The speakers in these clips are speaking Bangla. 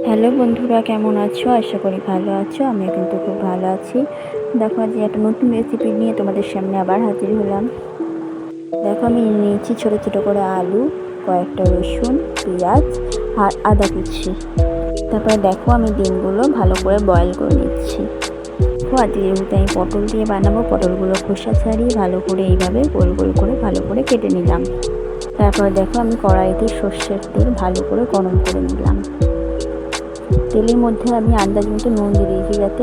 হ্যালো বন্ধুরা, কেমন আছো? আশা করি ভালো আছো। আমিও কিন্তু খুব ভালো আছি। দেখো আজ একটা নতুন রেসিপি নিয়ে তোমাদের সামনে আবার হাজির হলাম। দেখো আমি নিয়েছি ছোটো ছোটো করে আলু, কয়েকটা রসুন, পেঁয়াজ আর আদা কুচি। তারপরে দেখো আমি ডিমগুলো ভালো করে বয়েল করে নিচ্ছি। দেখো আজ যেহেতু আমি পটল দিয়ে বানাবো, পটলগুলো খোসা ছাড়িয়ে ভালো করে এইভাবে গোল গোল করে ভালো করে কেটে নিলাম। তারপরে দেখো আমি কড়াইতে সর্ষের তেল ভালো করে গরম করে নিলাম। তেলের মধ্যে আমি আন্দাজ মতো নুন দিয়ে দিয়েছি, যাতে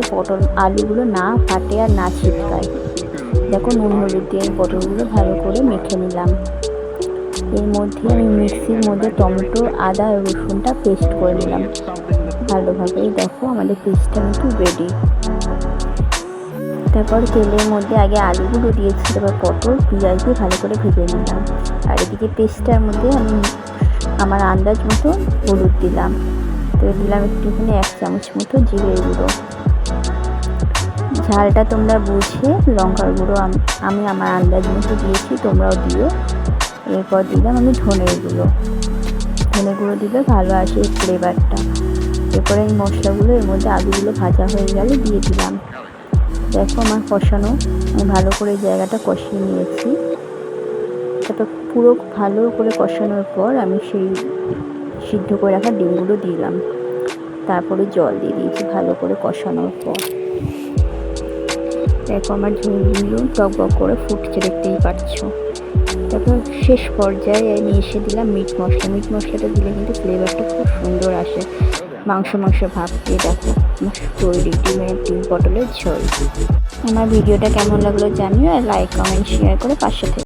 আলুগুলো না ফাটে আর না ছিটকায়। দেখো নুন হলুদ দিয়ে আমি পটলগুলো ভালো করে মেখে নিলাম। এর মধ্যে আমি মিক্সির মধ্যে টমেটো, আদা আর রসুনটা পেস্ট করে নিলাম ভালোভাবে। দেখো আমাদের পেস্টটা কিন্তু রেডি। তারপর তেলের মধ্যে আগে আলুগুলো দিয়েছি, তারপর পটল, পেঁয়াজ দিয়ে ভালো করে ভেজে নিলাম। আর এদিকে পেস্টটার মধ্যে আমি আমার আন্দাজ মতো হলুদ দিলাম, তো দিলাম একটুখানি 1 চামচ মতো জিরে গুঁড়ো। ঝালটা তোমরা বুঝে লঙ্কার গুঁড়ো আমি আমার আন্দাজ মতো দিয়েছি, তোমরাও দিও। এরপর দিলাম আমি ধনে গুঁড়ো দিলে ভালো আসে ফ্লেভারটা। এরপরে এই মশলাগুলো এর মধ্যে আলুগুলো ভাজা হয়ে গেলে দিয়ে দিলাম। দেখো আমার কষানো, আমি ভালো করে জায়গাটা কষিয়ে নিয়েছি। তারপর পুরো ভালো করে কষানোর পর আমি সেই সিদ্ধ করে রাখা ডিমগুলো দিলাম। তারপরে জল দিয়ে দিয়েছি ভালো করে কষানোর পর। দেখো আমার ঝোলগুলো টক বক করে ফুটছে, দেখতেই পাচ্ছ। তারপর শেষ পর্যায়ে আমি এসে দিলাম মিট মশলাটা দিলে কিন্তু ফ্লেভারটা খুব সুন্দর আসে। মাংস ভাব দিয়ে দেখো আমার তৈরি ডিম পটলের ঝোল। আমার ভিডিওটা কেমন লাগলো জানিও, আর লাইক কমেন্ট শেয়ার করে পাশে থেকে।